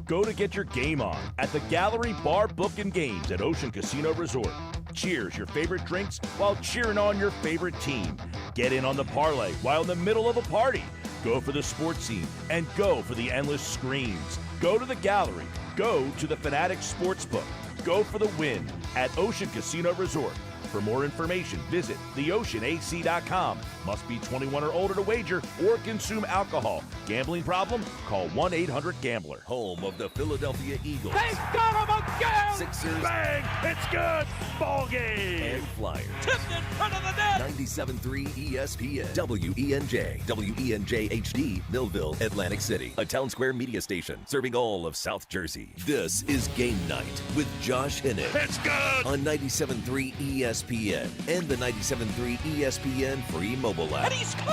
Go to get your game on at the Gallery Bar Book and Games at Ocean Casino Resort. Cheers your favorite drinks while cheering on your favorite team. Get in on the parlay while in the middle of a party. Go for the sports scene and go for the endless screams. Go to the Gallery. Go to the Fanatics Sportsbook. Go for the win at Ocean Casino Resort. For more information, visit theoceanac.com. Must be 21 or older to wager or consume alcohol. Gambling problem? Call 1-800-GAMBLER. Home of the Philadelphia Eagles. They got him again! Sixers. Bang! It's good! Ball game! And Flyers. Tipped in front of the net! 97.3 ESPN. WENJ. WENJ HD. Millville, Atlantic City. A Town Square media station serving all of South Jersey. This is Game Night with Josh Hinnick. It's good! On 97.3 ESPN and the 97.3 ESPN free mobile app. And he scored!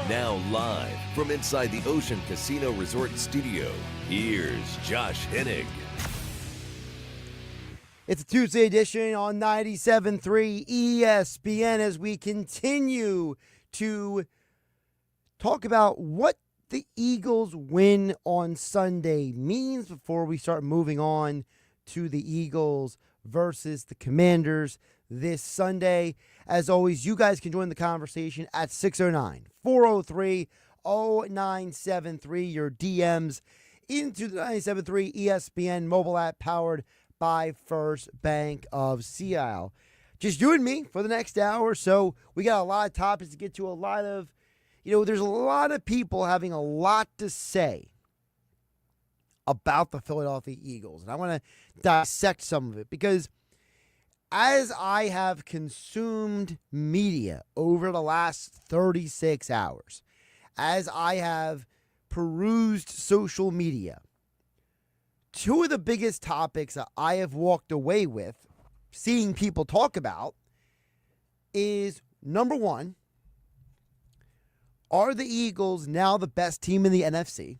Now live from inside the Ocean Casino Resort studio, here's Josh Hinnick. It's a Tuesday edition on 97.3 ESPN as we continue to talk about what the Eagles win on Sunday means before we start moving on to the Eagles versus the Commanders this Sunday. As always, you guys can join the conversation at 609-403-0973. Your DMs into the 97.3 ESPN mobile app powered by First Bank of Sea Isle. Just you and me for the next hour. So we got a lot of topics to get to, there's a lot of people having a lot to say about the Philadelphia Eagles. And I want to dissect some of it because as I have consumed media over the last 36 hours, as I have perused social media, two of the biggest topics that I have walked away with seeing people talk about is, number one, are the Eagles now the best team in the NFC?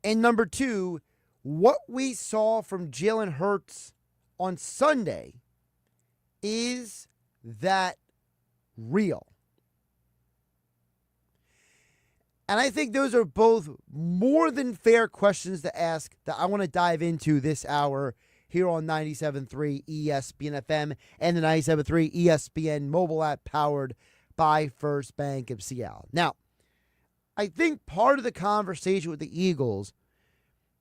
And number two, what we saw from Jalen Hurts on Sunday, is that real? And I think those are both more than fair questions to ask that I want to dive into this hour here on 97.3 ESPN FM and the 97.3 ESPN mobile app powered by First Bank of Seattle. Now, I think part of the conversation with the Eagles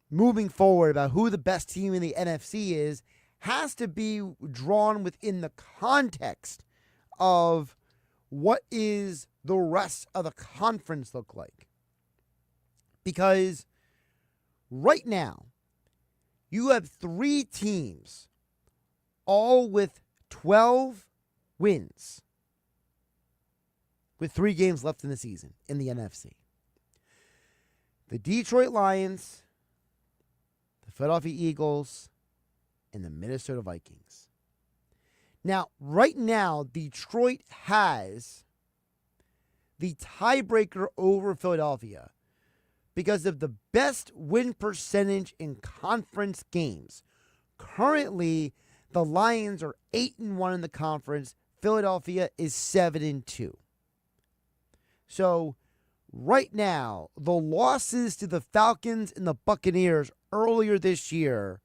moving forward about who the best team in the NFC is has to be drawn within the context of what is the rest of the conference look like. Because right now, you have three teams, all with 12 wins, with 3 games left in the season in the NFC. The Detroit Lions, the Philadelphia Eagles, and the Minnesota Vikings. Now, right now, Detroit has the tiebreaker over Philadelphia because of the best win percentage in conference games. Currently, the Lions are 8-1 in the conference. Philadelphia is 7-2. So, right now, the losses to the Falcons and the Buccaneers earlier this year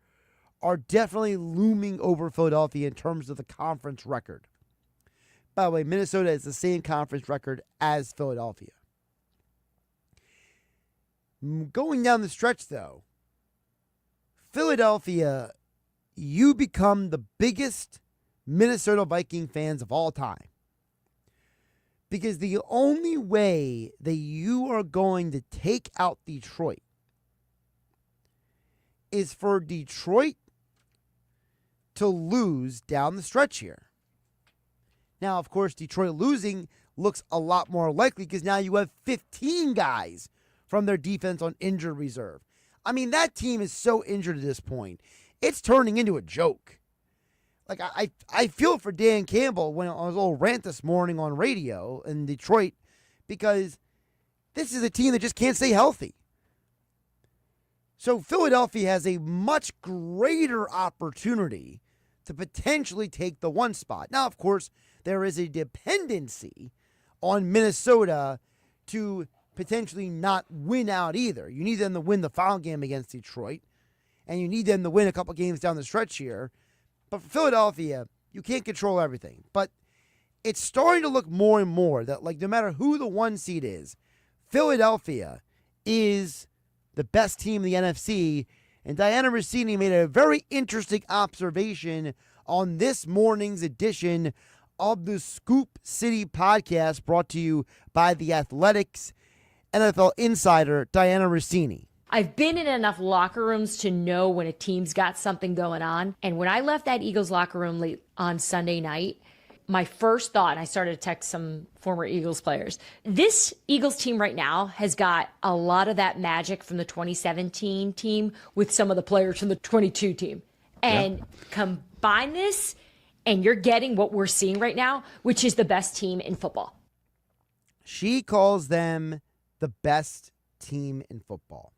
are definitely looming over Philadelphia in terms of the conference record. By the way, Minnesota has the same conference record as Philadelphia. Going down the stretch, though, Philadelphia, you become the biggest Minnesota Viking fans of all time. Because the only way that you are going to take out Detroit is for Detroit to lose down the stretch here. Now, of course, Detroit losing looks a lot more likely because now you have 15 guys from their defense on injured reserve. I mean, that team is so injured at this point. It's turning into a joke. Like, I feel for Dan Campbell when I was a little rant this morning on radio in Detroit because this is a team that just can't stay healthy. So Philadelphia has a much greater opportunity to potentially take the 1 spot. Now, of course, there is a dependency on Minnesota to potentially not win out either. You need them to win the final game against Detroit, and you need them to win a couple games down the stretch here. But for Philadelphia, you can't control everything. But it's starting to look more and more that, like, no matter who the 1 seed is, Philadelphia is the best team in the NFC. And Diana Rossini made a very interesting observation on this morning's edition of the Scoop City podcast, brought to you by The Athletics NFL insider Diana Rossini. I've been in enough locker rooms to know when a team's got something going on. And when I left that Eagles locker room late on Sunday night, my first thought, and I started to text some former Eagles players, this Eagles team right now has got a lot of that magic from the 2017 team with some of the players from the 22 team. And combine this, and you're getting what we're seeing right now, which is the best team in football. She calls them the best team in football.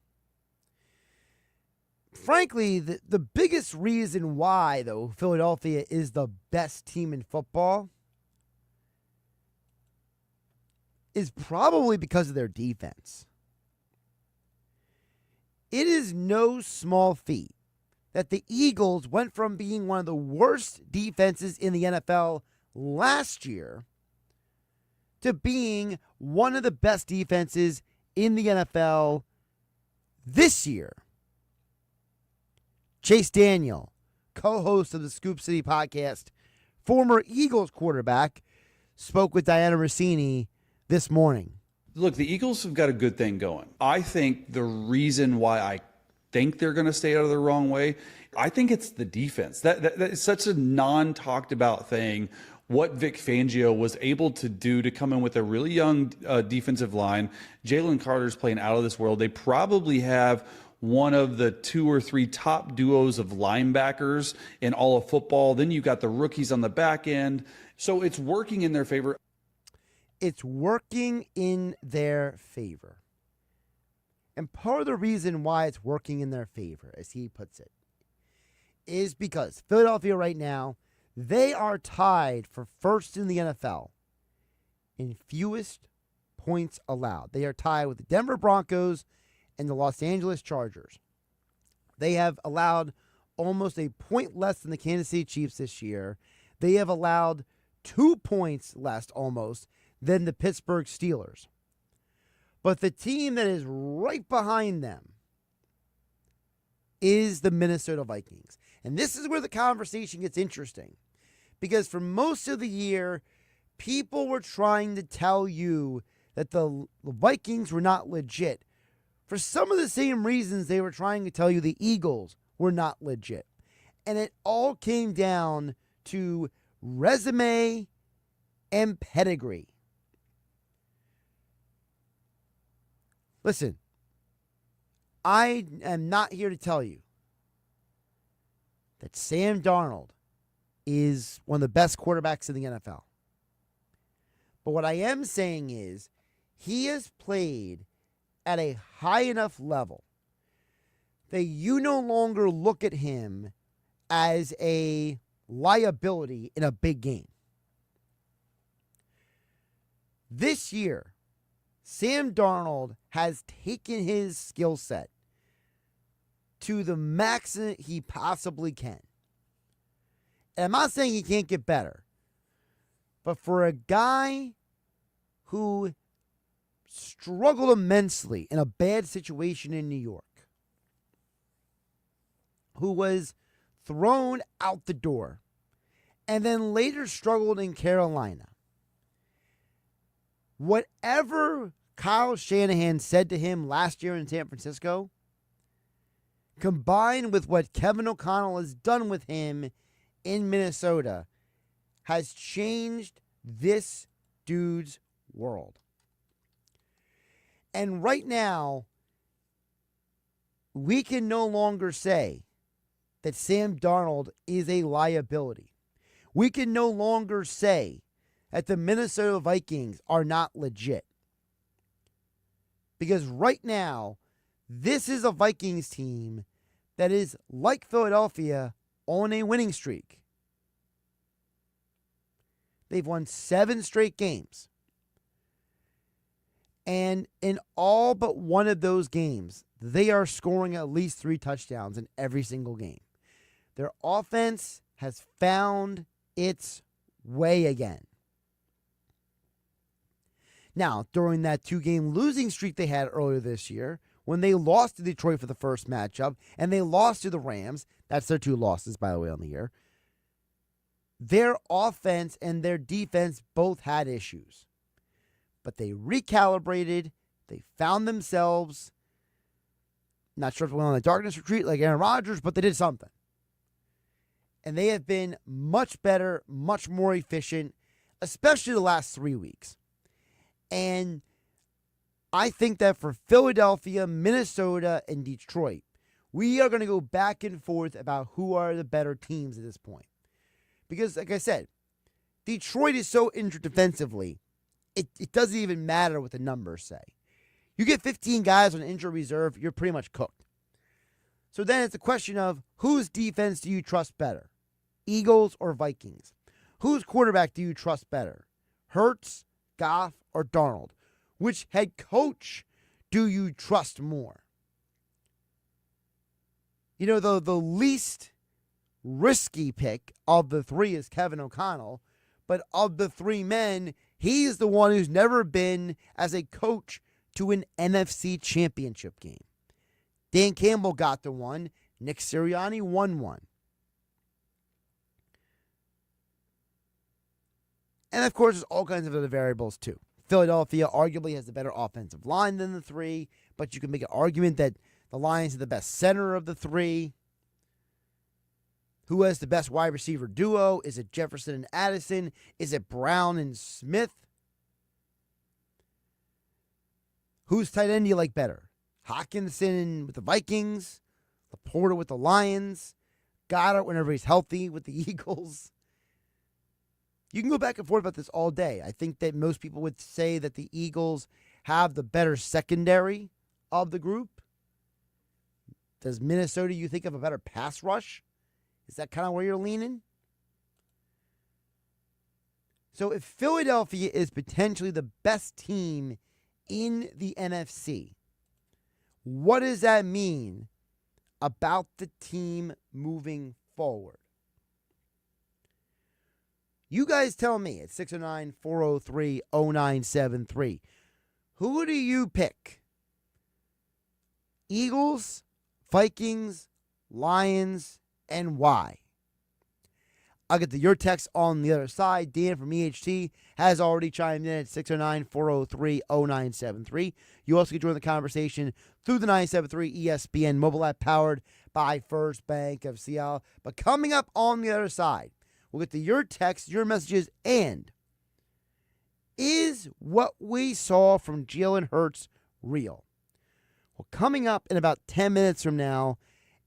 Frankly, the biggest reason why, though, Philadelphia is the best team in football is probably because of their defense. It is no small feat that the Eagles went from being one of the worst defenses in the NFL last year to being one of the best defenses in the NFL this year. Chase Daniel, co-host of the Scoop City podcast, former Eagles quarterback, spoke with Diana Rossini this morning. Look, the Eagles have got a good thing going. I think the reason why I think they're going to stay out of the wrong way, I think it's the defense. That is such a non-talked about thing. What Vic Fangio was able to do to come in with a really young defensive line. Jalen Carter's playing out of this world. They probably have one of the 2 or 3 top duos of linebackers in all of football. Then you've got the rookies on the back end. So it's working in their favor. It's working in their favor. And part of the reason why it's working in their favor, as he puts it, is because Philadelphia right now, they are tied for first in the NFL in fewest points allowed. They are tied with the Denver Broncos and the Los Angeles Chargers. They have allowed almost a point less than the Kansas City Chiefs this year. They have allowed 2 points less almost than the Pittsburgh Steelers. But the team that is right behind them is the Minnesota Vikings. And this is where the conversation gets interesting. Because for most of the year, people were trying to tell you that the Vikings were not legit for some of the same reasons they were trying to tell you the Eagles were not legit. And it all came down to resume and pedigree. Listen, I am not here to tell you that Sam Darnold is one of the best quarterbacks in the NFL. But what I am saying is he has played at a high enough level that you no longer look at him as a liability in a big game. This year, Sam Darnold has taken his skill set to the maximum he possibly can. And I'm not saying he can't get better, but for a guy who struggled immensely in a bad situation in New York, who was thrown out the door, and then later struggled in Carolina, whatever Kyle Shanahan said to him last year in San Francisco, combined with what Kevin O'Connell has done with him in Minnesota, has changed this dude's world. And right now, we can no longer say that Sam Darnold is a liability. We can no longer say that the Minnesota Vikings are not legit. Because right now, this is a Vikings team that is, like Philadelphia, on a winning streak. They've won 7 straight games. And in all but one of those games, they are scoring at least 3 touchdowns in every single game. Their offense has found its way again. Now, during that 2-game losing streak they had earlier this year, when they lost to Detroit for the first matchup, and they lost to the Rams, that's their 2 losses, by the way, on the year, their offense and their defense both had issues. But they recalibrated, they found themselves, not sure if they went on a darkness retreat like Aaron Rodgers, but they did something. And they have been much better, much more efficient, especially the last 3 weeks. And I think that for Philadelphia, Minnesota, and Detroit, we are going to go back and forth about who are the better teams at this point. Because, like I said, Detroit is so injured defensively, it doesn't even matter what the numbers say. You get 15 guys on injury reserve, you're pretty much cooked. So then it's a question of whose defense do you trust better? Eagles or Vikings? Whose quarterback do you trust better? Hurts, Goff, or Darnold? Which head coach do you trust more? You know, the least risky pick of the 3 is Kevin O'Connell, but of the 3 men, he's the one who's never been, as a coach, to an NFC championship game. Dan Campbell got the one. Nick Sirianni won one. And, of course, there's all kinds of other variables, too. Philadelphia arguably has the better offensive line than the 3, but you can make an argument that the Lions are the best center of the 3. Who has the best wide receiver duo? Is it Jefferson and Addison? Is it Brown and Smith? Whose tight end do you like better? Hawkinson with the Vikings? Laporta with the Lions? Goddard whenever he's healthy with the Eagles? You can go back and forth about this all day. I think that most people would say that the Eagles have the better secondary of the group. Does Minnesota, you think, have a better pass rush? Is that kind of where you're leaning? So if Philadelphia is potentially the best team in the NFC, what does that mean about the team moving forward? You guys tell me at 609-403-0973. Who do you pick? Eagles, Vikings, Lions, and why? I'll get to your text on the other side. Dan from EHT has already chimed in at 609-403-0973. You also can join the conversation through the 973 ESPN mobile app powered by First Bank of Seattle. But coming up on the other side, we'll get to your texts, your messages, and is what we saw from Jalen Hurts real? Well, coming up in about 10 minutes from now,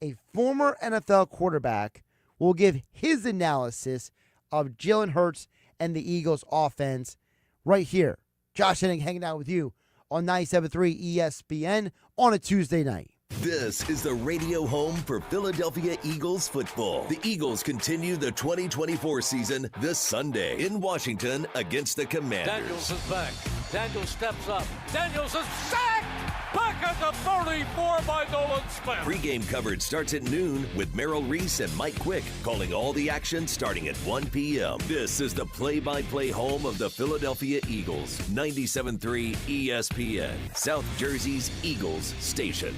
a former NFL quarterback will give his analysis of Jalen Hurts and the Eagles offense right here. Josh Hennig hanging out with you on 97.3 ESPN on a Tuesday night. This is the radio home for Philadelphia Eagles football. The Eagles continue the 2024 season this Sunday in Washington against the Commanders. Daniels is back. Daniels steps up. Daniels is sacked! Back at the 34 by Nolan Smith. Pre-game coverage starts at noon with Merrill Reese and Mike Quick calling all the action starting at 1 p.m. This is the play-by-play home of the Philadelphia Eagles. 97.3 ESPN, South Jersey's Eagles station.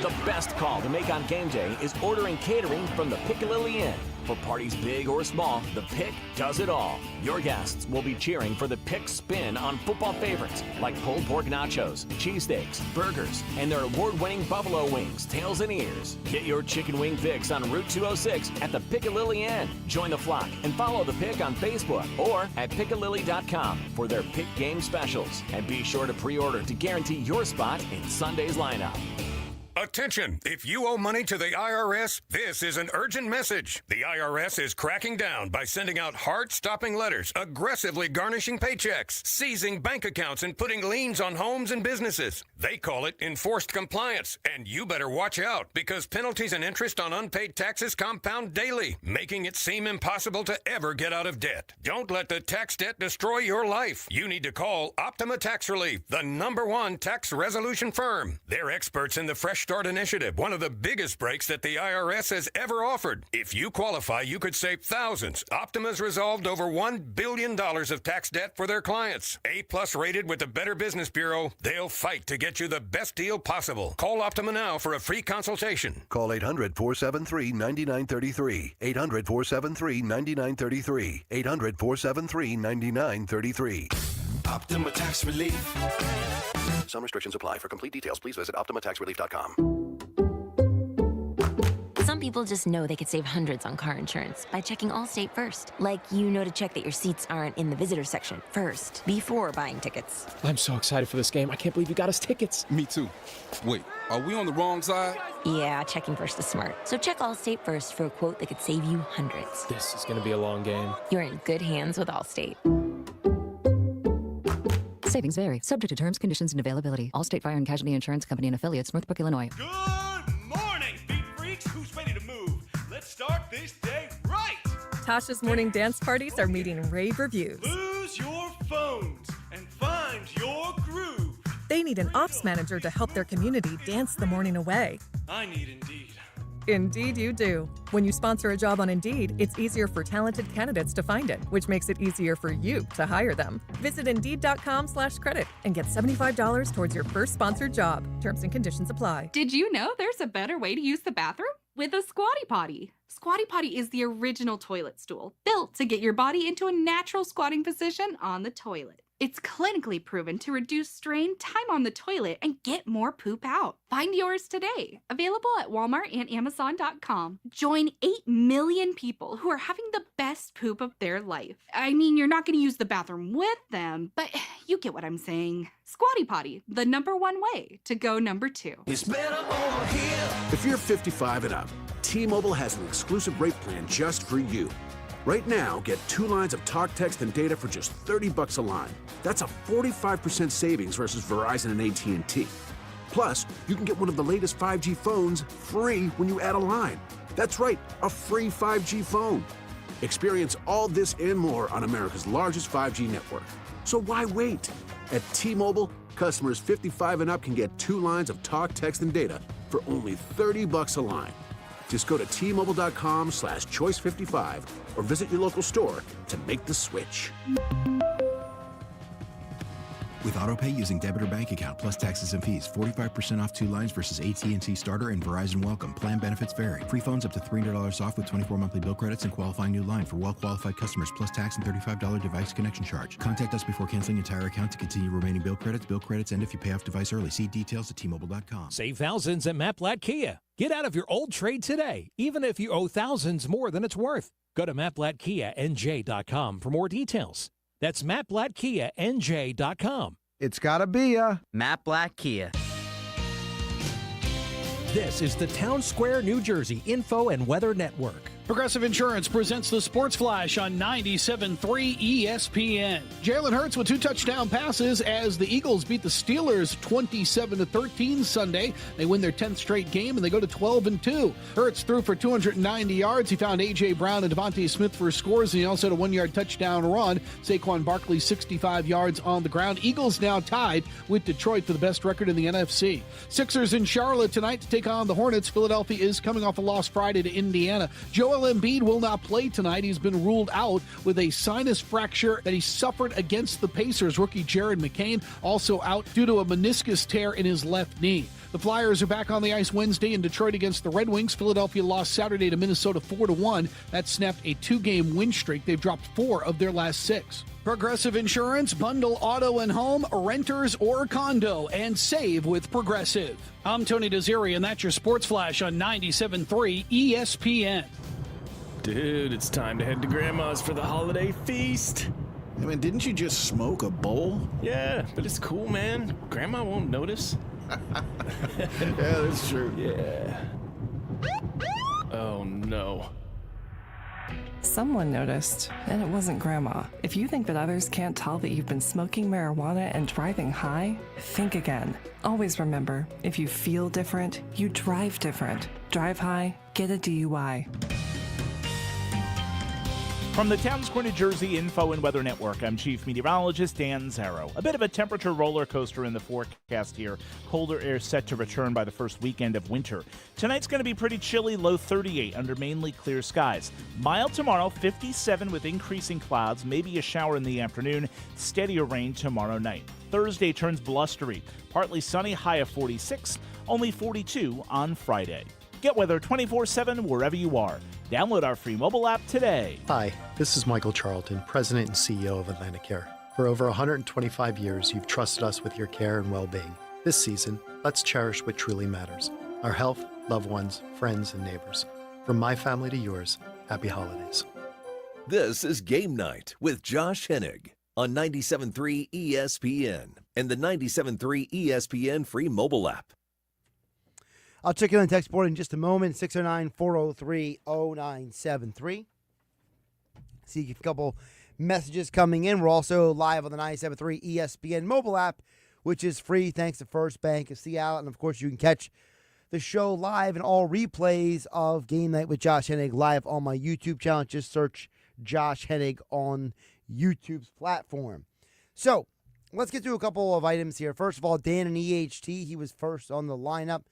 The best call to make on game day is ordering catering from the Piccalilli Inn. For parties big or small, the Pick does it all. Your guests will be cheering for the Pick spin on football favorites like pulled pork nachos, cheesesteaks, burgers, and their award-winning buffalo wings, tails, and ears. Get your chicken wing fix on Route 206 at the Piccalilli Inn. Join the flock and follow the Pick on Facebook or at Piccalilli.com for their Pick game specials. And be sure to pre-order to guarantee your spot in Sunday's lineup. A Attention! If you owe money to the IRS, this is an urgent message. The IRS is cracking down by sending out heart-stopping letters, aggressively garnishing paychecks, seizing bank accounts, and putting liens on homes and businesses. They call it enforced compliance, and you better watch out because penalties and interest on unpaid taxes compound daily, making it seem impossible to ever get out of debt. Don't let the tax debt destroy your life. You need to call Optima Tax Relief, the #1 tax resolution firm. They're experts in the Fresh Start Initiative, one of the biggest breaks that the IRS has ever offered. If you qualify, you could save thousands. Optima's resolved over $1 billion of tax debt for their clients. A+ rated with the Better Business Bureau, they'll fight to get you the best deal possible. Call Optima now for a free consultation. Call 800-473-9933. 800-473-9933. 800-473-9933. Optima Tax Relief. Some restrictions apply. For complete details, please visit OptimaTaxRelief.com. Some people just know they could save hundreds on car insurance by checking Allstate first. Like, you know to check that your seats aren't in the visitor section first, before buying tickets. I'm so excited for this game. I can't believe you got us tickets. Me too. Wait, are we on the wrong side? Yeah, checking first is smart. So check Allstate first for a quote that could save you hundreds. This is going to be a long game. You're in good hands with Allstate. Savings vary, subject to terms, conditions, and availability. Allstate Fire and Casualty Insurance Company and affiliates, Northbrook, Illinois. Good morning, beat freaks. Who's ready to move? Let's start this day right. Tasha's morning dance parties are meeting rave reviews. Lose your phones and find your groove. They need an ops manager to help their community dance the morning away. I need Indeed. Indeed you do. When you sponsor a job on Indeed, it's easier for talented candidates to find it, which makes it easier for you to hire them. Visit Indeed.com/credit and get $75 towards your first sponsored job. Terms and conditions apply. Did you know there's a better way to use the bathroom? With a Squatty Potty. Squatty Potty is the original toilet stool, built to get your body into a natural squatting position on the toilet. It's clinically proven to reduce strain, time on the toilet, and get more poop out. Find yours today. Available at Walmart and Amazon.com. Join 8 million people who are having the best poop of their life. I mean, you're not going to use the bathroom with them, but you get what I'm saying. Squatty Potty, the #1 way to go #2. It's better over here. If you're 55 and up, T-Mobile has an exclusive rate plan just for you. Right now, get 2 lines of talk, text, and data for just $30 a line. That's a 45% savings versus Verizon and AT&T. Plus, you can get one of the latest 5G phones free when you add a line. That's right, a free 5G phone. Experience all this and more on America's largest 5G network. So why wait? At T-Mobile, customers 55 and up can get 2 lines of talk, text, and data for only $30 a line. Just go to T-Mobile.com/choice55 or visit your local store to make the switch. With AutoPay using debit or bank account plus taxes and fees, 45% off 2 lines versus AT&T Starter and Verizon Welcome. Plan benefits vary. Free phones up to $300 off with 24 monthly bill credits and qualifying new line for well-qualified customers plus tax and $35 device connection charge. Contact us before canceling entire account to continue remaining bill credits. Bill credits end if you pay off device early. See details at T-Mobile.com. Save thousands at Matt Blatt Kia. Get out of your old trade today, even if you owe thousands more than it's worth. Go to MattBlattKiaNJ.com for more details. That's MattBlattKiaNJ.com. It's gotta be a Matt Blatt Kia. This is the Town Square, New Jersey Info and Weather Network. Progressive Insurance presents the Sports Flash on 97.3 ESPN. Jalen Hurts with 2 touchdown passes as the Eagles beat the Steelers 27-13 Sunday. They win their 10th straight game and they go to 12-2. Hurts threw for 290 yards. He found A.J. Brown and Devontae Smith for scores, and he also had a 1-yard touchdown run. Saquon Barkley 65 yards on the ground. Eagles now tied with Detroit for the best record in the NFC. Sixers in Charlotte tonight to take on the Hornets. Philadelphia is coming off a loss Friday to Indiana. Joel Embiid will not play tonight. He's been ruled out with a sinus fracture that he suffered against the Pacers. Rookie Jared McCain also out due to a meniscus tear in his left knee. The Flyers are back on the ice Wednesday in Detroit against the Red Wings. Philadelphia lost Saturday to Minnesota 4-1. That snapped a 2-game win streak. They've dropped 4 of their last 6. Progressive Insurance, bundle auto and home, renters or condo, and save with Progressive. I'm Tony Desiri, and that's your Sports Flash on 97.3 ESPN. Dude, it's time to head to Grandma's for the holiday feast. I mean, didn't you just smoke a bowl? Yeah, but it's cool, man. Grandma won't notice. Yeah, that's true. Yeah. Oh, no. Someone noticed, and it wasn't Grandma. If you think that others can't tell that you've been smoking marijuana and driving high, think again. Always remember, if you feel different, you drive different. Drive high, get a DUI. From the Town Square, New Jersey Info and Weather Network, I'm Chief Meteorologist Dan Zarrow. A bit of a temperature roller coaster in the forecast here. Colder air set to return by the first weekend of winter. Tonight's going to be pretty chilly, low 38 under mainly clear skies. Mild tomorrow, 57 with increasing clouds, maybe a shower in the afternoon, steadier rain tomorrow night. Thursday turns blustery, partly sunny, high of 46, only 42 on Friday. Get weather 24/7 wherever you are. Download our free mobile app today. Hi, this is Michael Charlton, President and CEO of Atlantic Care. For over 125 years, you've trusted us with your care and well-being. This season, let's cherish what truly matters: our health, loved ones, friends, and neighbors. From my family to yours, happy holidays. This is Game Night with Josh Hennig on 97.3 ESPN and the 97.3 ESPN free mobile app. I'll check in on the text board in just a moment. 609-403-0973. See a couple messages coming in. We're also live on the 97.3 ESPN mobile app, which is free thanks to First Bank of Seattle. And, of course, you can catch the show live and all replays of Game Night with Josh Hennig live on my YouTube channel. Just search Josh Hennig on YouTube's platform. So let's get through a couple of items here. First of all, Dan in EHT, he was first on the lineup,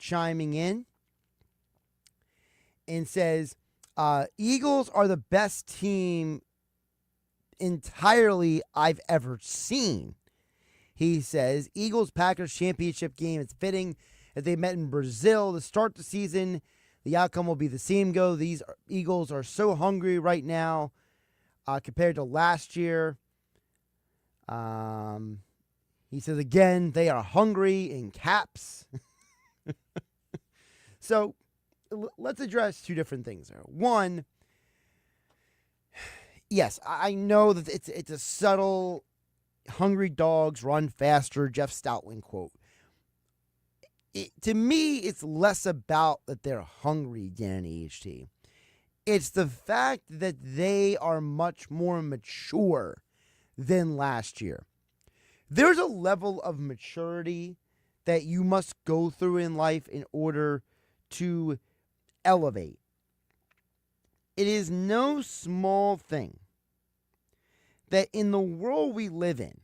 chiming in and says, Eagles are the best team entirely I've ever seen. He says, Eagles-Packers championship game. It's fitting that they met in Brazil to start the season. The outcome will be the same go. These Eagles are so hungry right now compared to last year. He says, again, they are hungry in caps. So let's address two different things there. One, yes, I know that it's a subtle hungry dogs run faster Jeff Stoutland quote. To me, it's less about that they're hungry, Dan EHT. It's the fact that they are much more mature than last year. There's a level of maturity that you must go through in life in order to elevate. It is no small thing that in the world we live in,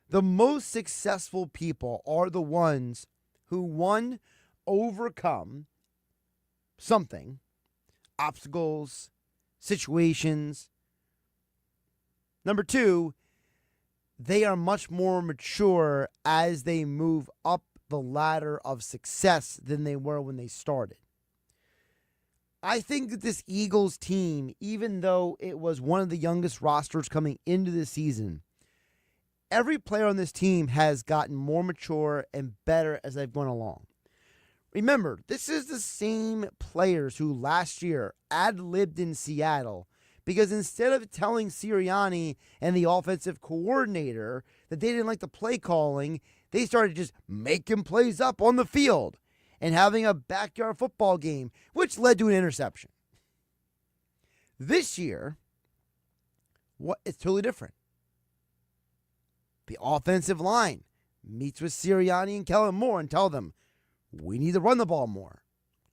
the most successful people are the ones who, one, overcome something, obstacles, situations. Number two, they are much more mature as they move up the ladder of success than they were when they started. I think that this Eagles team, even though it was one of the youngest rosters coming into the season, every player on this team has gotten more mature and better as they've gone along. Remember, this is the same players who last year ad-libbed in Seattle because instead of telling Sirianni and the offensive coordinator that they didn't like the play calling, they started just making plays up on the field and having a backyard football game, which led to an interception. This year, it's totally different. The offensive line meets with Sirianni and Kellen Moore and tell them, we need to run the ball more.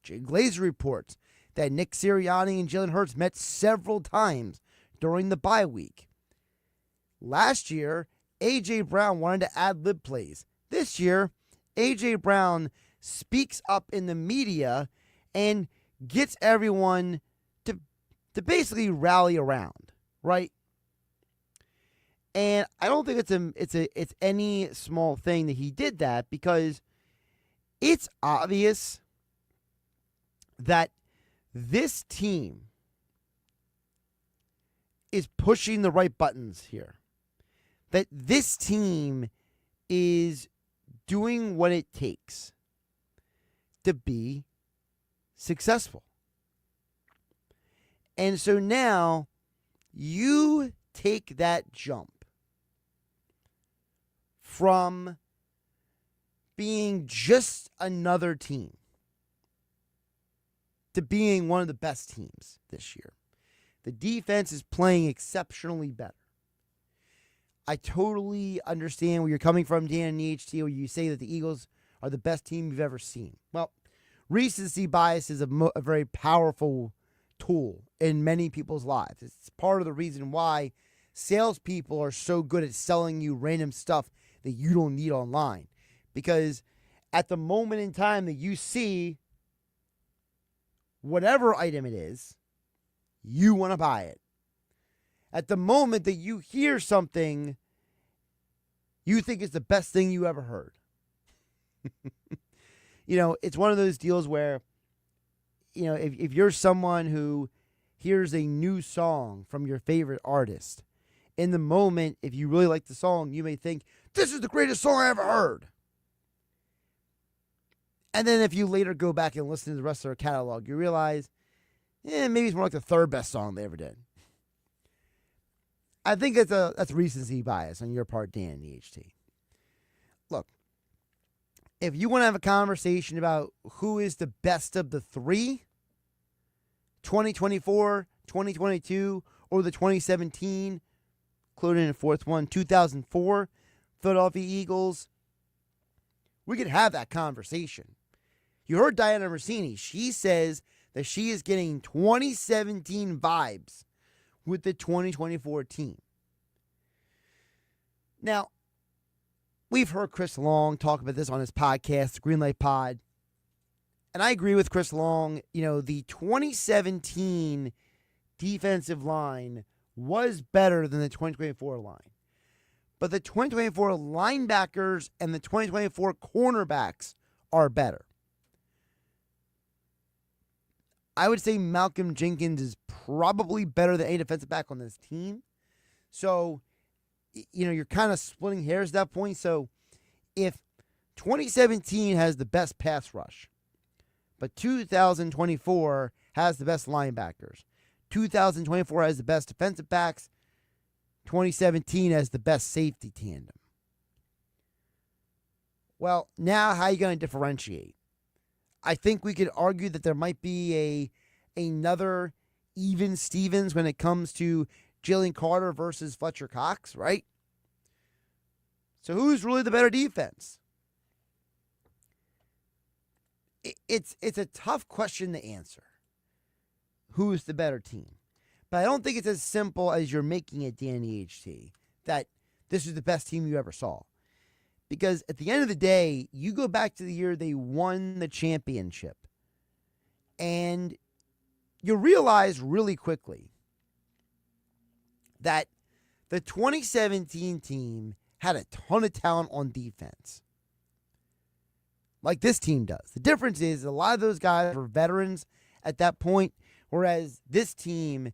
Jay Glazer reports that Nick Sirianni and Jalen Hurts met several times during the bye week. Last year, A.J. Brown wanted to ad-lib plays. This year, A.J. Brown speaks up in the media and gets everyone to basically rally around, right? And I don't think it's any small thing that he did that because it's obvious that this team is pushing the right buttons here. That this team is doing what it takes to be successful. And so now you take that jump from being just another team to being one of the best teams this year. The defense is playing exceptionally better. I totally understand where you're coming from, Dan and EHT, where you say that the Eagles are the best team you've ever seen. Well, recency bias is a very powerful tool in many people's lives. It's part of the reason why salespeople are so good at selling you random stuff that you don't need online. Because at the moment in time that you see whatever item it is, you want to buy it. At the moment that you hear something you think is the best thing you ever heard. It's one of those deals where, if you're someone who hears a new song from your favorite artist, in the moment, if you really like the song, you may think, this is the greatest song I ever heard. And then if you later go back and listen to the rest of their catalog, you realize, maybe it's more like the third best song they ever did. I think that's recency bias on your part, Dan and EHT. Look, if you want to have a conversation about who is the best of the three, 2024, 2022, or the 2017, including the fourth one, 2004, Philadelphia Eagles, we could have that conversation. You heard Diana Rossini. She says that she is getting 2017 vibes with the 2024 team. Now, we've heard Chris Long talk about this on his podcast, the Greenlight Pod. And I agree with Chris Long. The 2017 defensive line was better than the 2024 line. But the 2024 linebackers and the 2024 cornerbacks are better. I would say Malcolm Jenkins is probably better than any defensive back on this team. So, you're kind of splitting hairs at that point. So, if 2017 has the best pass rush, but 2024 has the best linebackers, 2024 has the best defensive backs, 2017 has the best safety tandem. Well, now how are you going to differentiate? I think we could argue that there might be another even Stevens when it comes to Jalen Carter versus Fletcher Cox, right? So who's really the better defense? It's a tough question to answer. Who's the better team? But I don't think it's as simple as you're making it, Danny HT, that this is the best team you ever saw. Because at the end of the day, you go back to the year they won the championship, and you realize really quickly that the 2017 team had a ton of talent on defense, like this team does. The difference is a lot of those guys were veterans at that point, whereas this team,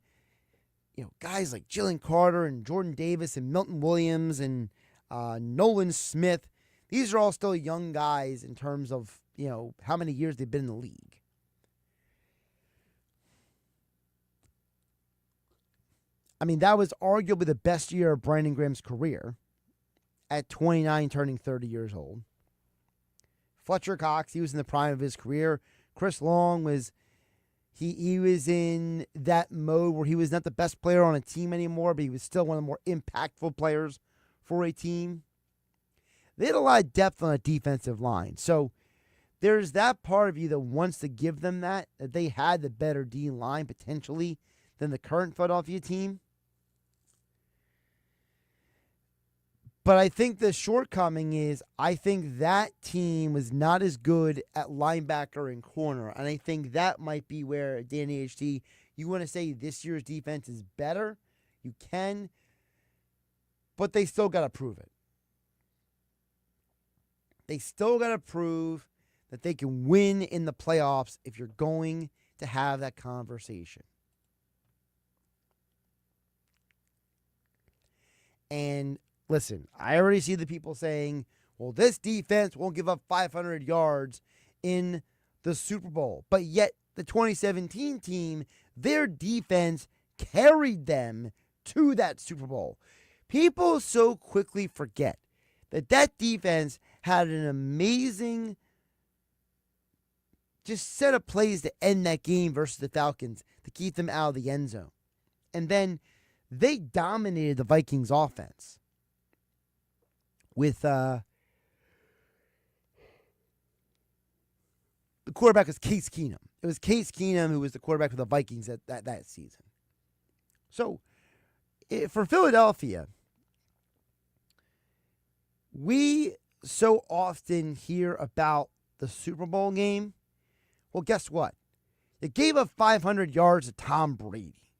guys like Jalen Carter and Jordan Davis and Milton Williams and Nolan Smith, these are all still young guys in terms of, how many years they've been in the league. I mean, that was arguably the best year of Brandon Graham's career at 29, turning 30 years old. Fletcher Cox, he was in the prime of his career. Chris Long was, he was in that mode where he was not the best player on a team anymore, but he was still one of the more impactful players for a team. They had a lot of depth on a defensive line. So there's that part of you that wants to give them that they had the better D line potentially than the current Philadelphia team. But I think the shortcoming is I think that team was not as good at linebacker and corner. And I think that might be where, Danny HT, you want to say this year's defense is better. You can. But they still got to prove it. They still got to prove that they can win in the playoffs if you're going to have that conversation. And listen, I already see the people saying, well, this defense won't give up 500 yards in the Super Bowl. But yet the 2017 team, their defense carried them to that Super Bowl. People so quickly forget that defense had an amazing just set of plays to end that game versus the Falcons to keep them out of the end zone. And then they dominated the Vikings offense with the quarterback was Case Keenum. It was Case Keenum who was the quarterback for the Vikings that season. So for Philadelphia, we so often hear about the Super Bowl game. Well, guess what? You gave up 500 yards to Tom Brady.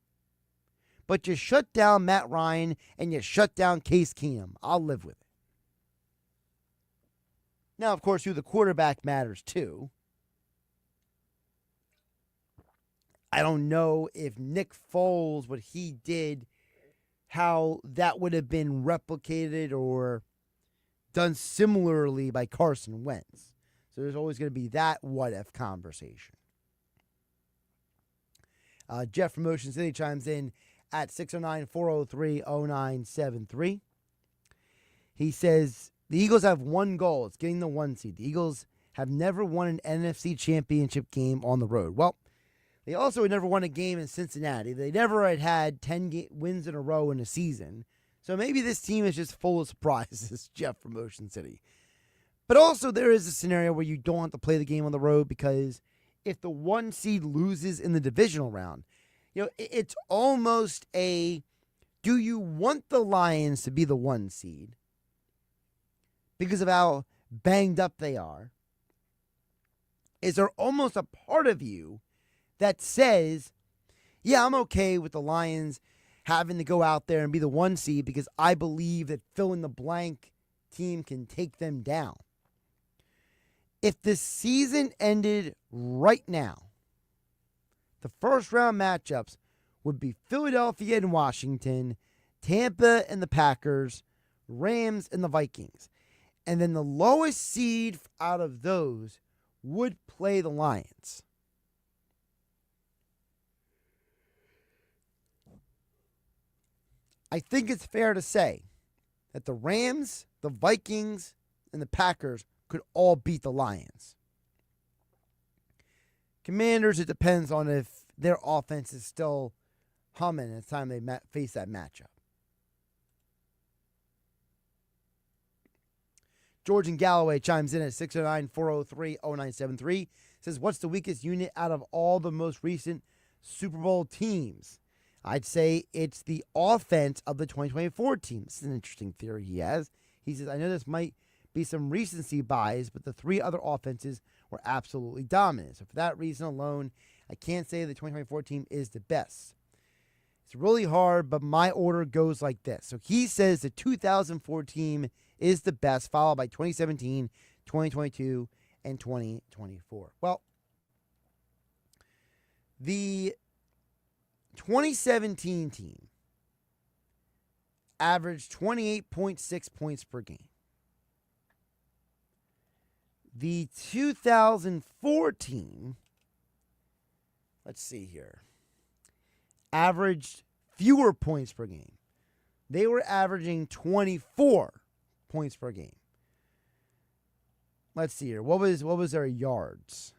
But you shut down Matt Ryan and you shut down Case Keenum. I'll live with it. Now, of course, who the quarterback matters too. I don't know if Nick Foles, what he did, how that would have been replicated or done similarly by Carson Wentz. So there's always going to be that what-if conversation. Jeff from Ocean City chimes in at 609-403-0973. He says, the Eagles have one goal. It's getting the 1 seed. The Eagles have never won an NFC championship game on the road. Well, they also had never won a game in Cincinnati. They never had 10 wins in a row in a season. So maybe this team is just full of surprises, Jeff from Ocean City. But also there is a scenario where you don't have to play the game on the road because if the 1 seed loses in the divisional round, it's almost a, do you want the Lions to be the 1 seed because of how banged up they are? Is there almost a part of you that says, yeah, I'm okay with the Lions having to go out there and be the 1 seed because I believe that fill in the blank team can take them down? If the season ended right now, the first round matchups would be Philadelphia and Washington, Tampa and the Packers, Rams and the Vikings. And then the lowest seed out of those would play the Lions. I think it's fair to say that the Rams, the Vikings, and the Packers could all beat the Lions. Commanders, it depends on if their offense is still humming at the time they face that matchup. George in Galloway chimes in at 609-403-0973. Says, what's the weakest unit out of all the most recent Super Bowl teams? I'd say it's the offense of the 2024 team. This is an interesting theory he has. He says, I know this might be some recency bias, but the 3 other offenses were absolutely dominant. So for that reason alone, I can't say the 2024 team is the best. It's really hard, but my order goes like this. So he says the 2004 team is the best, followed by 2017, 2022, and 2024. Well, the 2017 team averaged 28.6 points per game. The 2004 team, let's see here, averaged fewer points per game. They were averaging 24 points per game. Let's see here. What was their yards?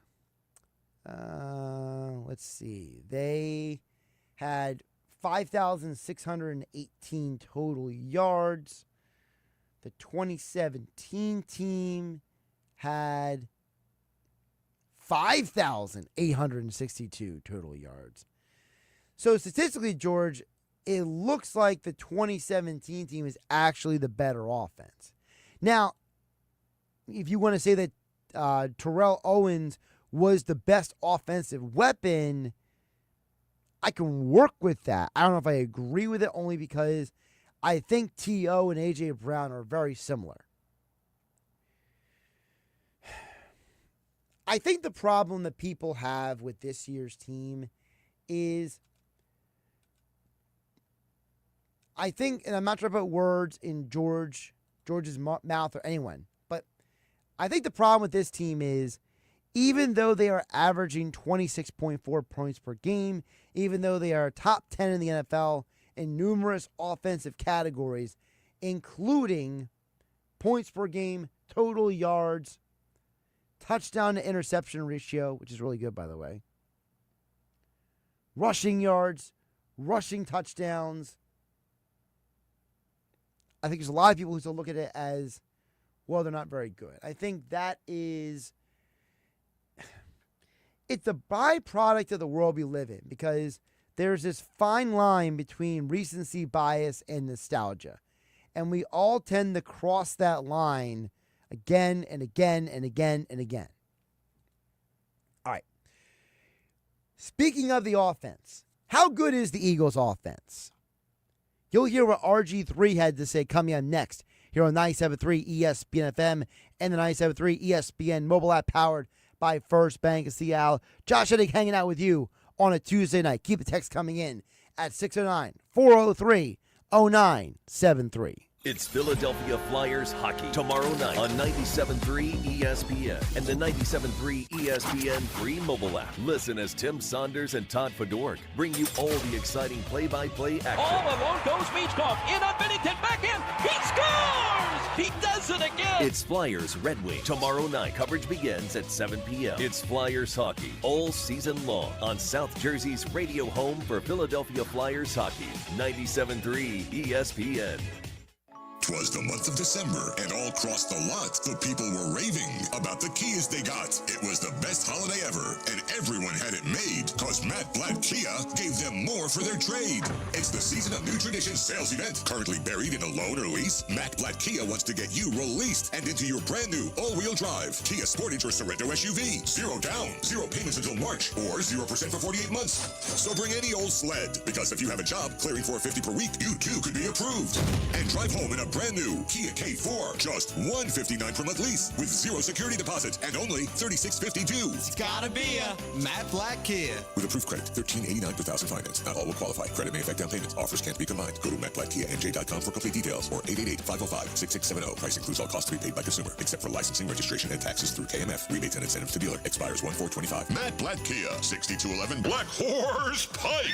Let's see. They had 5,618 total yards. The 2017 team had 5,862 total yards. So statistically, George, it looks like the 2017 team is actually the better offense. Now, if you want to say that Terrell Owens was the best offensive weapon, I can work with that. I don't know if I agree with it, only because I think T.O. and A.J. Brown are very similar. I think the problem that people have with this year's team is, I think, and I'm not trying to put words in George's mouth or anyone, but I think the problem with this team is, even though they are averaging 26.4 points per game, even though they are top 10 in the NFL in numerous offensive categories, including points per game, total yards, touchdown to interception ratio, which is really good, by the way, rushing yards, rushing touchdowns. I think there's a lot of people who still look at it as, well, they're not very good. I think that is, it's a byproduct of the world we live in, because there's this fine line between recency bias and nostalgia. And we all tend to cross that line again and again and again and again. All right. Speaking of the offense, how good is the Eagles' offense? You'll hear what RG3 had to say coming up next here on 97.3 ESPN FM and the 97.3 ESPN mobile app powered by First Bank of Seattle. Josh Eddick hanging out with you on a Tuesday night. Keep the text coming in at 609-403-0973. It's Philadelphia Flyers hockey tomorrow night on 97.3 ESPN and the 97.3 ESPN free mobile app. Listen as Tim Saunders and Todd Fedork bring you all the exciting play-by-play action. All alone goes Beachcroft. In on Bennington. Back in. He scores! He does it again! It's Flyers Red Wings tomorrow night. Coverage begins at 7 p.m. It's Flyers hockey all season long on South Jersey's radio home for Philadelphia Flyers hockey. 97.3 ESPN. 'Twas the month of December, and all across the lot, the people were raving about the Kias they got. It was the best holiday ever, and everyone had it made, cause Matt Blatt Kia gave them more for their trade. It's the Season of New Traditions sales event. Currently buried in a loan or lease, Matt Blatt Kia wants to get you released and into your brand new all-wheel drive Kia Sportage or Sorento SUV. 0 down, 0 payments until March, or 0% for 48 months. So bring any old sled, because if you have a job clearing $450 per week, you too could be approved. And drive home in a brand new Kia K4, just $159 per month lease with 0 security deposit and only $36.50 due. It's gotta be a Matt Blatt Kia. With approved credit, $13.89 per thousand finance. Not all will qualify. Credit may affect down payments. Offers can't be combined. Go to mattblattkianj.com for complete details or 888-505-6670. Price includes all costs to be paid by consumer, except for licensing, registration, and taxes through KMF. Rebates and incentives to dealer. Expires 1/4/25. Matt Blatt Kia, 6211 Black Horse Pike,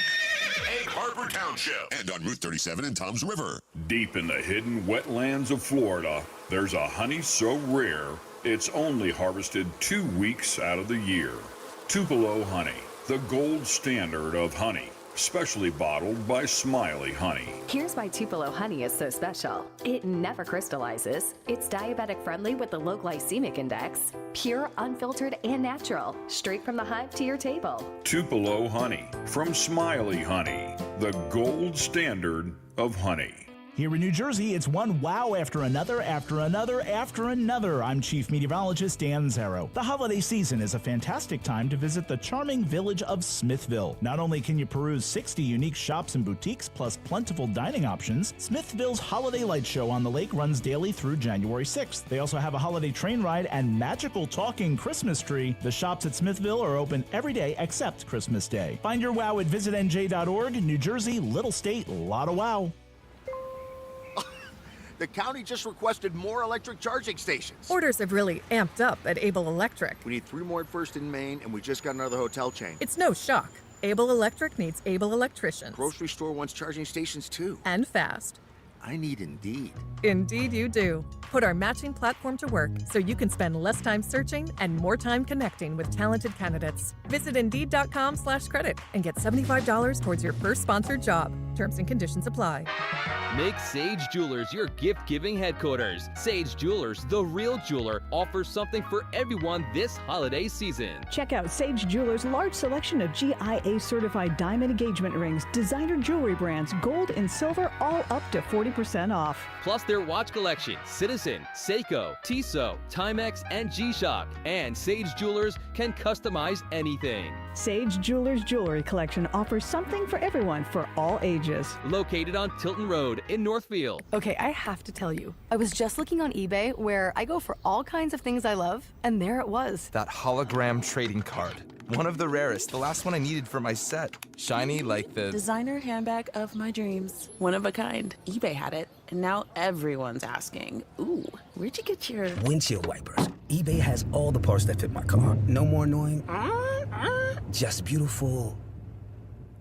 Egg Harbor Township, and on Route 37 in Toms River. Deep in the hidden wetlands of Florida, there's a honey so rare, it's only harvested 2 weeks out of the year. Tupelo honey, the gold standard of honey, specially bottled by Smiley Honey. Here's why Tupelo honey is so special. It never crystallizes. It's diabetic friendly with a low glycemic index. Pure, unfiltered, and natural. Straight from the hive to your table. Tupelo honey from Smiley Honey, the gold standard of honey. Here in New Jersey, it's one wow after another, after another, after another. I'm Chief Meteorologist Dan Zarrow. The holiday season is a fantastic time to visit the charming village of Smithville. Not only can you peruse 60 unique shops and boutiques, plus plentiful dining options, Smithville's Holiday Light Show on the lake runs daily through January 6th. They also have a holiday train ride and magical talking Christmas tree. The shops at Smithville are open every day except Christmas Day. Find your wow at visitnj.org. New Jersey, little state, lot of wow. The county just requested more electric charging stations. Orders have really amped up at Able Electric. We need 3 more at First and Main, and we just got another hotel chain. It's no shock. Able Electric needs able electricians. Grocery store wants charging stations too. And fast. I need Indeed. Indeed you do. Put our matching platform to work so you can spend less time searching and more time connecting with talented candidates. Visit Indeed.com/credit and get $75 towards your first sponsored job. Terms and conditions apply. Make Sage Jewelers your gift-giving headquarters. Sage Jewelers, the real jeweler, offers something for everyone this holiday season. Check out Sage Jewelers' large selection of GIA-certified diamond engagement rings, designer jewelry brands, gold and silver, all up to 40% off. Plus their watch collection, Citizen, Seiko, Tissot, Timex, and G-Shock. And Sage Jewelers can customize anything. Sage Jewelers' jewelry collection offers something for everyone for all ages. Located on Tilton Road in Northfield. Okay, I have to tell you, I was just looking on eBay where I go for all kinds of things I love, and there it was. That hologram trading card. One of the rarest, the last one I needed for my set. Shiny like the designer handbag of my dreams. One of a kind. eBay had it, and now everyone's asking, ooh, where'd you get your windshield wipers? eBay has all the parts that fit my car. No more annoying. Just beautiful.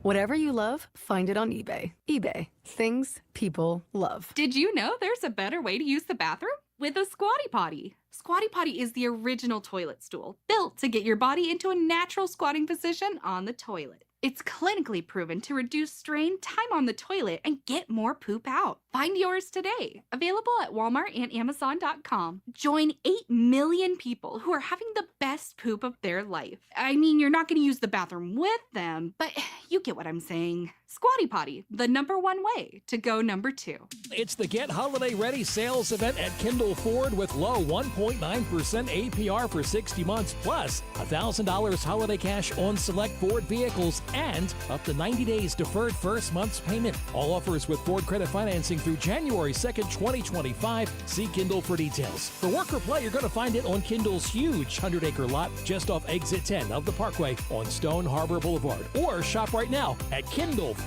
Whatever you love, find it on eBay. eBay. Things people love. Did you know there's a better way to use the bathroom? with a Squatty Potty. Squatty Potty is the original toilet stool, built to get your body into a natural squatting position on the toilet. It's clinically proven to reduce strain, time on the toilet, and get more poop out. Find yours today. Available at Walmart and Amazon.com. Join 8 million people who are having the best poop of their life. I mean, you're not going to use the bathroom with them, but you get what I'm saying. Squatty Potty, the #1 way to go #2. It's the Get Holiday Ready sales event at Kendall Ford with low 1.9% APR for 60 months, plus $1,000 holiday cash on select Ford vehicles and up to 90 days deferred first month's payment. All offers with Ford credit financing through January 2nd, 2025. See Kendall for details. For work or play, you're going to find it on Kendall's huge 100-acre lot just off exit 10 of the Parkway on Stone Harbor Boulevard. Or shop right now at KendallFord.com.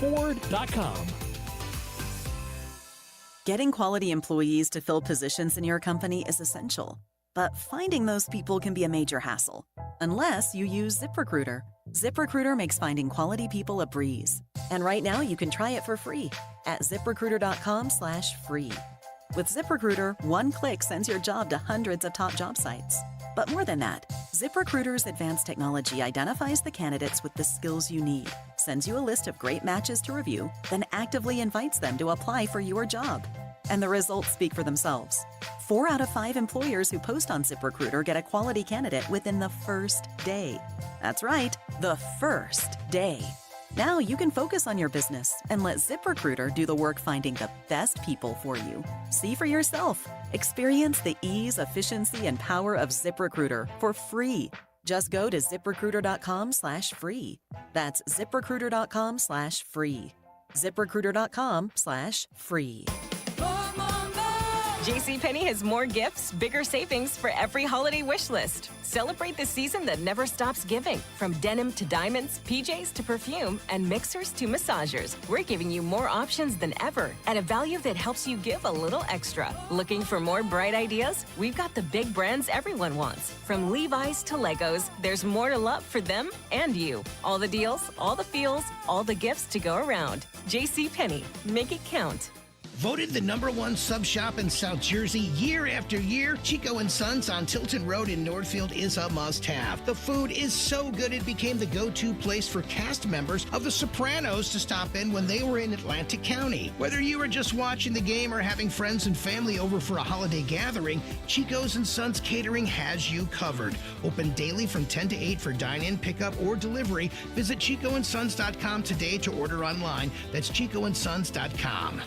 Getting quality employees to fill positions in your company is essential, but finding those people can be a major hassle, unless you use ZipRecruiter. ZipRecruiter makes finding quality people a breeze. And right now you can try it for free at ZipRecruiter.com/free. With ZipRecruiter, one click sends your job to hundreds of top job sites. But more than that, ZipRecruiter's advanced technology identifies the candidates with the skills you need, sends you a list of great matches to review, then actively invites them to apply for your job. And the results speak for themselves. 4 out of 5 employers who post on ZipRecruiter get a quality candidate within the first day. That's right, the first day. Now you can focus on your business and let ZipRecruiter do the work finding the best people for you. See for yourself. Experience the ease, efficiency, and power of ZipRecruiter for free. Just go to ZipRecruiter.com/free. That's ZipRecruiter.com/free. ZipRecruiter.com/free. JCPenney has more gifts, bigger savings for every holiday wish list. Celebrate the season that never stops giving. From denim to diamonds, PJs to perfume, and mixers to massagers, we're giving you more options than ever at a value that helps you give a little extra. Looking for more bright ideas? We've got the big brands everyone wants. From Levi's to Legos, there's more to love for them and you. All the deals, all the feels, all the gifts to go around. JCPenney, make it count. Voted the #1 sub shop in South Jersey year after year, Chico & Sons on Tilton Road in Northfield is a must-have. The food is so good it became the go-to place for cast members of The Sopranos to stop in when they were in Atlantic County. Whether you are just watching the game or having friends and family over for a holiday gathering, Chico's & Sons Catering has you covered. Open daily from 10 to 8 for dine-in, pickup, or delivery. Visit ChicoandSons.com today to order online. That's ChicoandSons.com.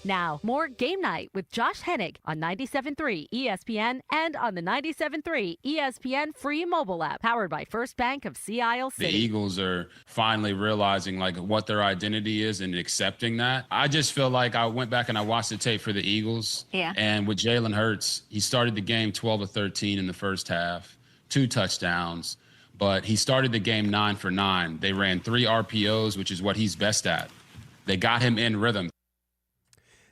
Now, more Game Night with Josh Hennig on 97.3 ESPN and on the 97.3 ESPN free mobile app, powered by First Bank of Sea Isle City. The Eagles are finally realizing like what their identity is and accepting that. I just feel like I went back and I watched the tape for the Eagles. Yeah. And with Jalen Hurts, he started the game 12 of 13 in the first half, 2 touchdowns, but he started the game 9 for 9. They ran 3 RPOs, which is what he's best at. They got him in rhythm.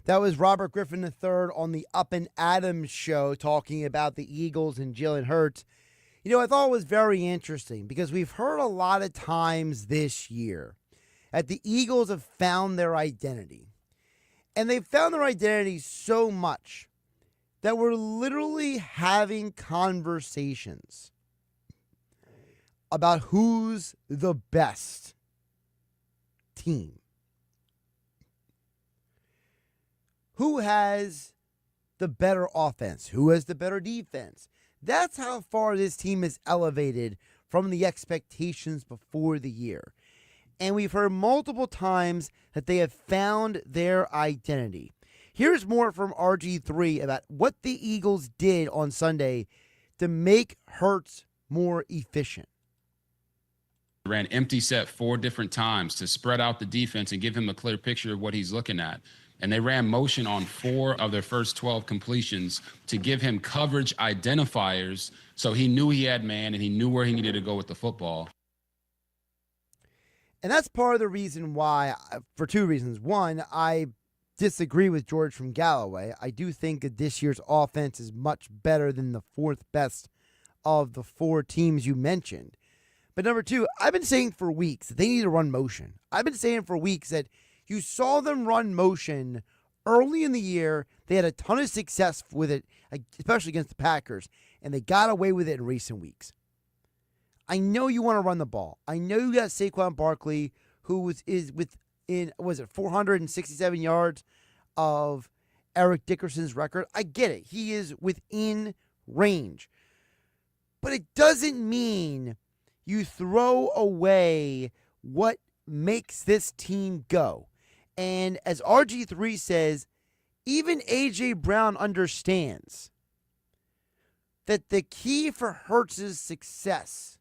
That was Robert Griffin III on the Up and Adams show talking about the Eagles and Jalen Hurts. You know, I thought it was very interesting because we've heard a lot of times this year that the Eagles have found their identity. And they've found their identity so much that we're literally having conversations about who's the best team. Who has the better offense? Who has the better defense? That's how far this team is elevated from the expectations before the year. And we've heard multiple times that they have found their identity. Here's more from RG3 about what the Eagles did on Sunday to make Hurts more efficient. Ran empty set 4 different times to spread out the defense and give him a clear picture of what he's looking at. And they ran motion on 4 of their first 12 completions to give him coverage identifiers so he knew he had man and he knew where he needed to go with the football. And that's part of the reason why, for 2 reasons. One, I disagree with George from Galloway. I do think that this year's offense is much better than the 4th best of the 4 teams you mentioned. But number 2, I've been saying for weeks that they need to run motion. I've been saying for weeks that you saw them run motion Early in the year, they had a ton of success with it, especially against the Packers, and they got away with it in recent weeks. I know you want to run the ball. I know you got Saquon Barkley, who is within, 467 yards of Eric Dickerson's record. I get it. He is within range. But it doesn't mean you throw away what makes this team go. And as RG3 says, even A.J. Brown understands that the key for Hurts' success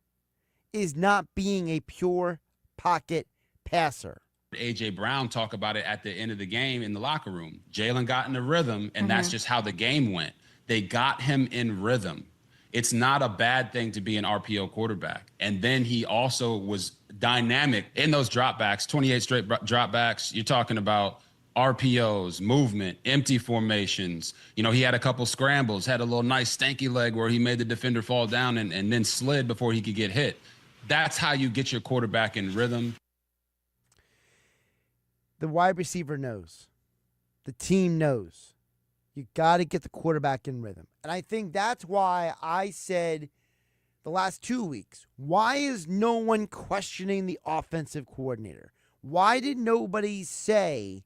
is not being a pure pocket passer. A.J. Brown talked about it at the end of the game in the locker room. Jalen got in the rhythm, and that's just how the game went. They got him in rhythm. It's not a bad thing to be an RPO quarterback. And then he also was dynamic in those dropbacks, 28 straight dropbacks. You're talking about RPOs, movement, empty formations. You know, he had a couple scrambles, had a little nice stanky leg where he made the defender fall down and then slid before he could get hit. That's how you get your quarterback in rhythm. The wide receiver knows. The team knows. You got to get the quarterback in rhythm. And I think that's why I said the last 2 weeks, why is no one questioning the offensive coordinator? Why did nobody say,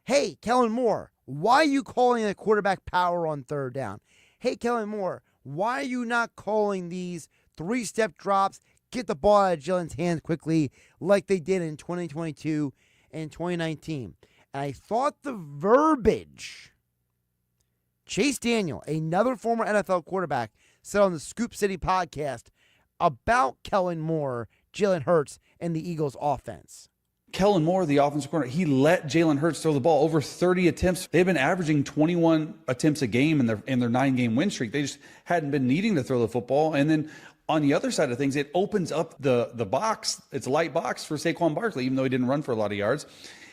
hey, Kellen Moore, why are you calling the quarterback power on third down? Hey, Kellen Moore, why are you not calling these three-step drops, get the ball out of Jalen's hands quickly like they did in 2022 and 2019? And I thought the verbiage Chase Daniel, another former NFL quarterback, said on the Scoop City podcast about Kellen Moore, Jalen Hurts, and the Eagles' offense. Kellen Moore, the offensive coordinator, he let Jalen Hurts throw the ball over 30 attempts. They've been averaging 21 attempts a game in their 9-game win streak. They just hadn't been needing to throw the football. And then on the other side of things, it opens up the box. It's a light box for Saquon Barkley, even though he didn't run for a lot of yards.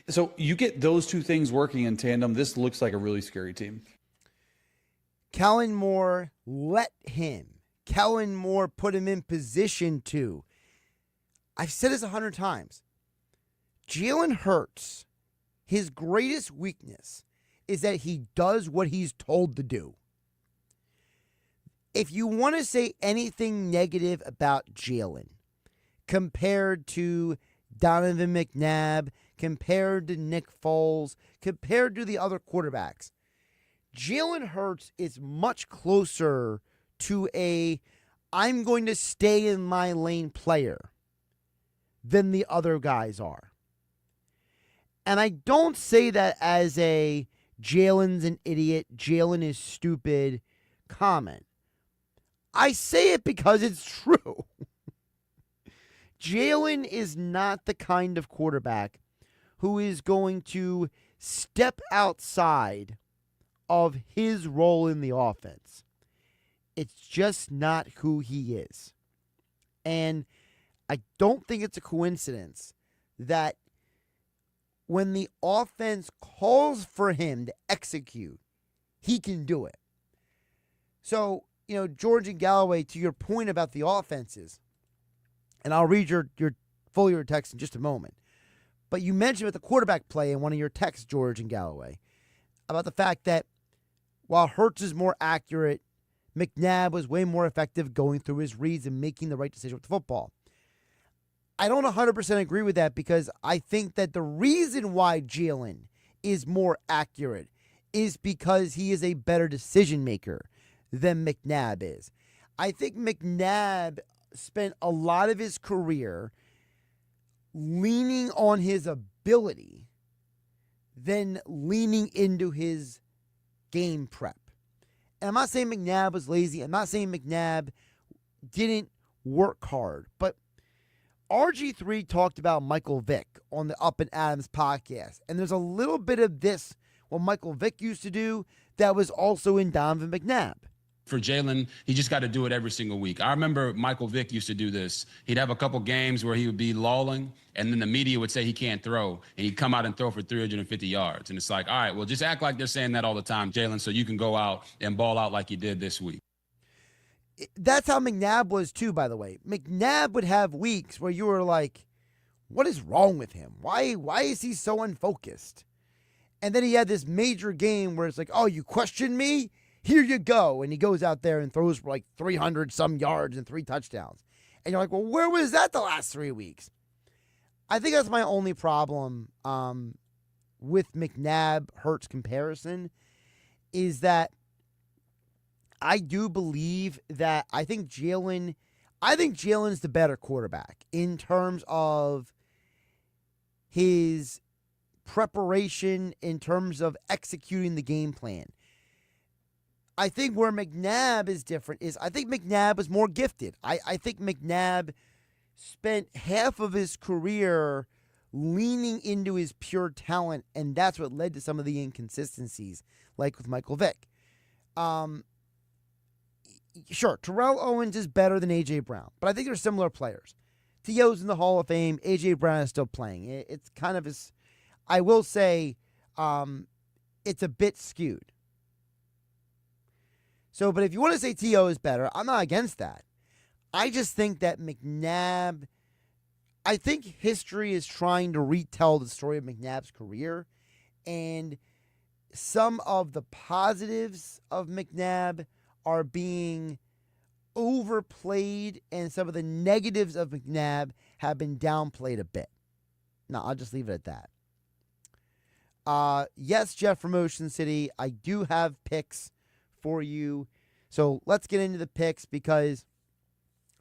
So you get those two things working in tandem. This looks like a really scary team. Kellen Moore let him. Kellen Moore put him in position to. I've said this 100 times. Jalen Hurts, his greatest weakness is that he does what he's told to do. If you want to say anything negative about Jalen compared to Donovan McNabb, compared to Nick Foles, compared to the other quarterbacks, Jalen Hurts is much closer to a I'm going to stay in my lane player than the other guys are. And I don't say that as a Jalen's an idiot, Jalen is stupid comment. I say it because it's true. Jalen is not the kind of quarterback who is going to step outside of his role in the offense. It's just not who he is. And I don't think it's a coincidence that when the offense calls for him to execute, he can do it. So, George and Galloway, to your point about the offenses, and I'll read your text in just a moment, but you mentioned with the quarterback play in one of your texts, George and Galloway, about the fact that while Hurts is more accurate, McNabb was way more effective going through his reads and making the right decision with the football. I don't 100% agree with that because I think that the reason why Jalen is more accurate is because he is a better decision maker than McNabb is. I think McNabb spent a lot of his career leaning on his ability than leaning into his game prep. And I'm not saying McNabb was lazy. I'm not saying McNabb didn't work hard. But RG3 talked about Michael Vick on the Up and Adams podcast. And there's a little bit of this, what Michael Vick used to do, that was also in Donovan McNabb. For Jalen, he just got to do it every single week. I remember Michael Vick used to do this. He'd have a couple games where he would be lolling, and then the media would say he can't throw, and he'd come out and throw for 350 yards. And it's like, all right, well, just act like they're saying that all the time, Jalen, so you can go out and ball out like you did this week. That's how McNabb was, too, by the way. McNabb would have weeks where you were like, what is wrong with him? Why is he so unfocused? And then he had this major game where it's like, oh, you question me? Here you go. And he goes out there and throws for like 300 some yards and 3 touchdowns. And you're like, well, where was that the last 3 weeks? I think that's my only problem with McNabb-Hurts comparison is that I do believe that I think Jalen's the better quarterback in terms of his preparation, in terms of executing the game plan. I think where McNabb is different is I think McNabb was more gifted. I think McNabb spent half of his career leaning into his pure talent, and that's what led to some of the inconsistencies, like with Michael Vick. Sure, Terrell Owens is better than A.J. Brown, but I think they're similar players. T.O.'s in the Hall of Fame. A.J. Brown is still playing. It's kind of his, I will say, it's a bit skewed. So, but if you want to say T.O. is better, I'm not against that. I just think that McNabb, I think history is trying to retell the story of McNabb's career, and some of the positives of McNabb are being overplayed, and some of the negatives of McNabb have been downplayed a bit. Now, I'll just leave it at that. Yes, Jeff from Ocean City, I do have picks for you. So let's get into the picks because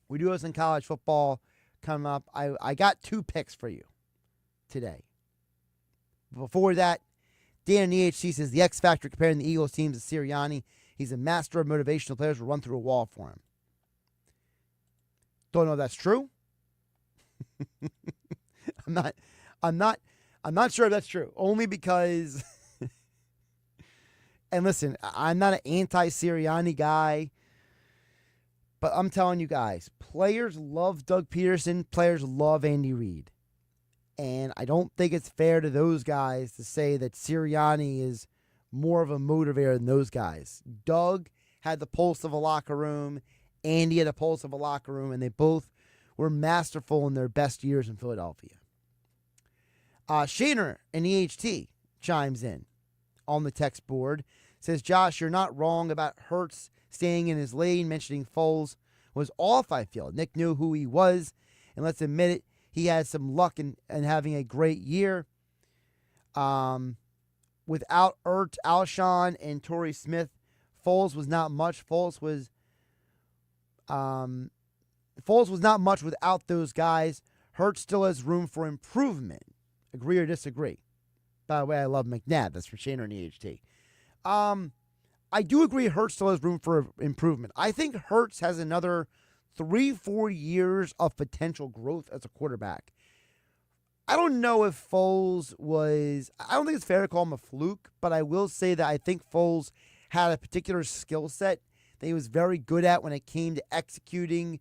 we do have some college football coming up. I got 2 picks for you today. Before that, Dan in EHC says the X Factor comparing the Eagles teams to Sirianni. He's a master of motivational players. Will run through a wall for him. Don't know if that's true. I'm not sure if that's true. Only because and listen, I'm not an anti-Sirianni guy, but I'm telling you guys, players love Doug Peterson, players love Andy Reid. And I don't think it's fair to those guys to say that Sirianni is more of a motivator than those guys. Doug had the pulse of a locker room, Andy had the pulse of a locker room, and they both were masterful in their best years in Philadelphia. Shaner in EHT chimes in on the text board. Says, Josh, you're not wrong about Hurts staying in his lane. Mentioning Foles was off, I feel. Nick knew who he was, and let's admit it, he had some luck in having a great year. Without Alshon and Torrey Smith, Foles was not much. Foles was not much without those guys. Hurts still has room for improvement. Agree or disagree? By the way, I love McNabb. That's for Shaner and EHT. I do agree Hurts still has room for improvement. I think Hurts has another 3-4 years of potential growth as a quarterback. I don't know if Foles was... I don't think it's fair to call him a fluke, but I will say that I think Foles had a particular skill set that he was very good at when it came to executing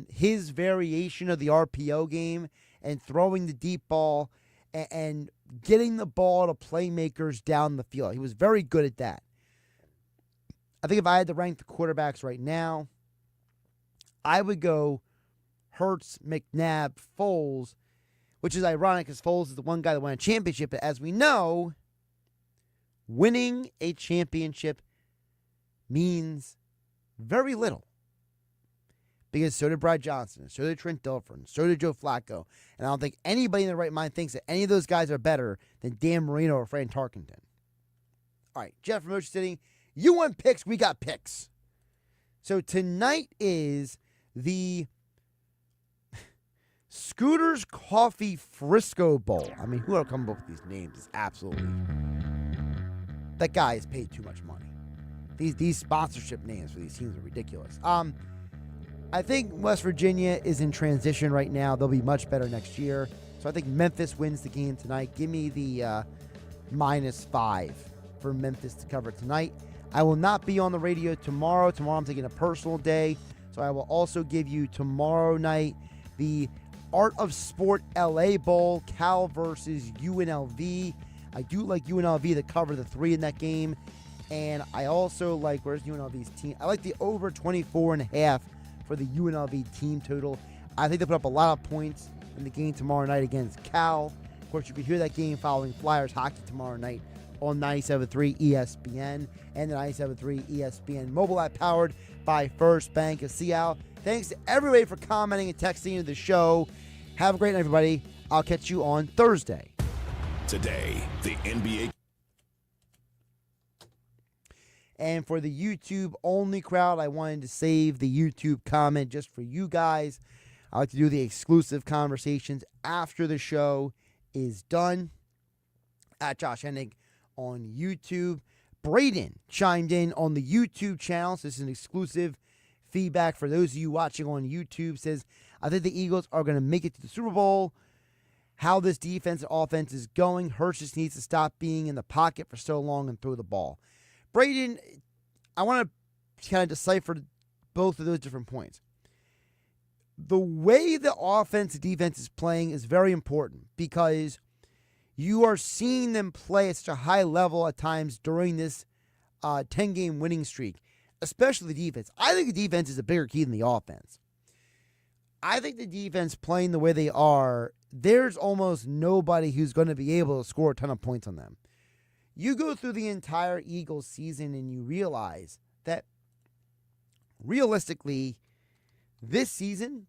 his variation of the RPO game and throwing the deep ball and getting the ball to playmakers down the field. He was very good at that. I think if I had to rank the quarterbacks right now, I would go Hurts, McNabb, Foles, which is ironic because Foles is the one guy that won a championship. But as we know, winning a championship means very little. Because so did Brad Johnson, so did Trent Dilfer, so did Joe Flacco. And I don't think anybody in their right mind thinks that any of those guys are better than Dan Marino or Fran Tarkenton. All right, Jeff from Ocean City, you want picks, we got picks. So tonight is the Scooter's Coffee Frisco Bowl. I mean, whoever comes up with these names is absolutely... That guy is paid too much money. These sponsorship names for these teams are ridiculous. I think West Virginia is in transition right now. They'll be much better next year. So I think Memphis wins the game tonight. Give me the -5 for Memphis to cover tonight. I will not be on the radio tomorrow. Tomorrow I'm taking a personal day. So I will also give you tomorrow night the Art of Sport LA Bowl, Cal versus UNLV. I do like UNLV to cover the 3 in that game. And I also like, where's UNLV's team? I like the over 24.5 for the UNLV team total. I think they put up a lot of points in the game tomorrow night against Cal. course, you can hear that game following Flyers hockey tomorrow night on 97.3 ESPN and the 97.3 ESPN mobile app powered by First Bank of Seattle. Thanks to everybody for commenting and texting into the show. Have a great night, everybody. I'll catch you on Thursday. Today, the NBA. And for the YouTube-only crowd, I wanted to save the YouTube comment just for you guys. I like to do the exclusive conversations after the show is done. At Josh Hennig on YouTube. Braden chimed in on the YouTube channel. So this is an exclusive feedback for those of you watching on YouTube. Says, I think the Eagles are going to make it to the Super Bowl. How this defense and offense is going, Hurts just needs to stop being in the pocket for so long and throw the ball. Braden, I want to kind of decipher both of those different points. The way the offense and defense is playing is very important because you are seeing them play at such a high level at times during this 10-game winning streak, especially the defense. I think the defense is a bigger key than the offense. I think the defense playing the way they are, there's almost nobody who's going to be able to score a ton of points on them. You go through the entire Eagles season and you realize that realistically, this season,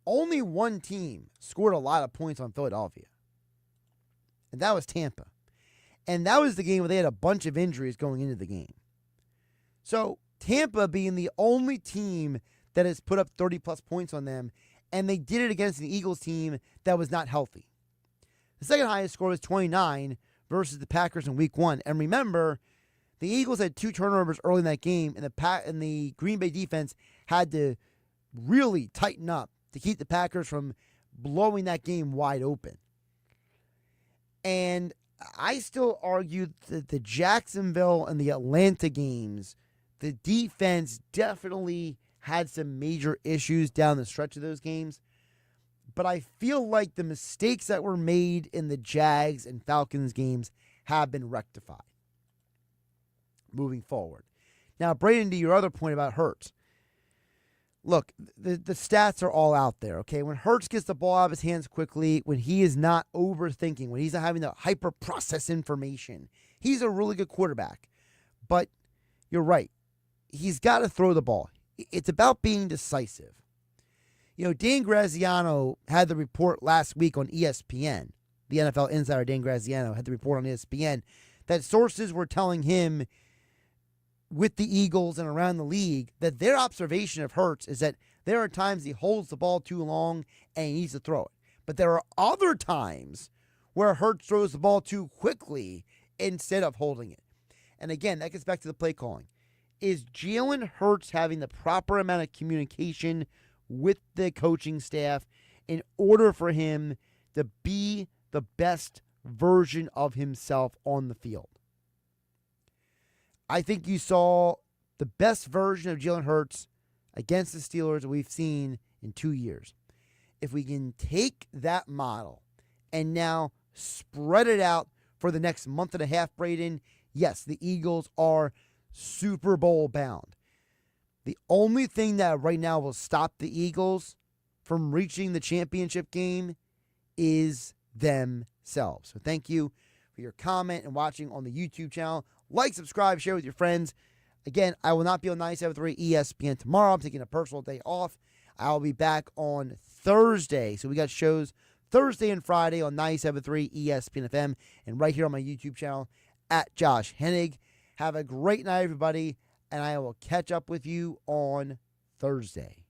only one team scored a lot of points on Philadelphia. And that was Tampa. And that was the game where they had a bunch of injuries going into the game. So Tampa being the only team that has put up 30-plus points on them, and they did it against an Eagles team that was not healthy. The second highest score was 29 versus the Packers in Week 1. And remember, the Eagles had 2 turnovers early in that game, and the Green Bay defense had to really tighten up to keep the Packers from blowing that game wide open. And I still argue that the Jacksonville and the Atlanta games, the defense definitely had some major issues down the stretch of those games. But I feel like the mistakes that were made in the Jags and Falcons games have been rectified moving forward. Now, Braden, to your other point about Hurts. Look, the stats are all out there, okay? When Hurts gets the ball out of his hands quickly, when he is not overthinking, when he's not having to hyper-process information, he's a really good quarterback. But you're right. He's got to throw the ball. It's about being decisive. You know, Dan Graziano had the report last week on ESPN. The NFL insider Dan Graziano had the report on ESPN that sources were telling him with the Eagles and around the league that their observation of Hurts is that there are times he holds the ball too long and he needs to throw it. But there are other times where Hurts throws the ball too quickly instead of holding it. And again, that gets back to the play calling. Is Jalen Hurts having the proper amount of communication with the coaching staff in order for him to be the best version of himself on the field? I think you saw the best version of Jalen Hurts against the Steelers that we've seen in 2 years. If we can take that model and now spread it out for the next month and a half, Braden, yes, the Eagles are Super Bowl bound. The only thing that right now will stop the Eagles from reaching the championship game is themselves. So thank you for your comment and watching on the YouTube channel. Like, subscribe, share with your friends. Again, I will not be on 97.3 ESPN tomorrow. I'm taking a personal day off. I'll be back on Thursday. So we got shows Thursday and Friday on 97.3 ESPN FM and right here on my YouTube channel at Josh Hennig. Have a great night, everybody, and I will catch up with you on Thursday.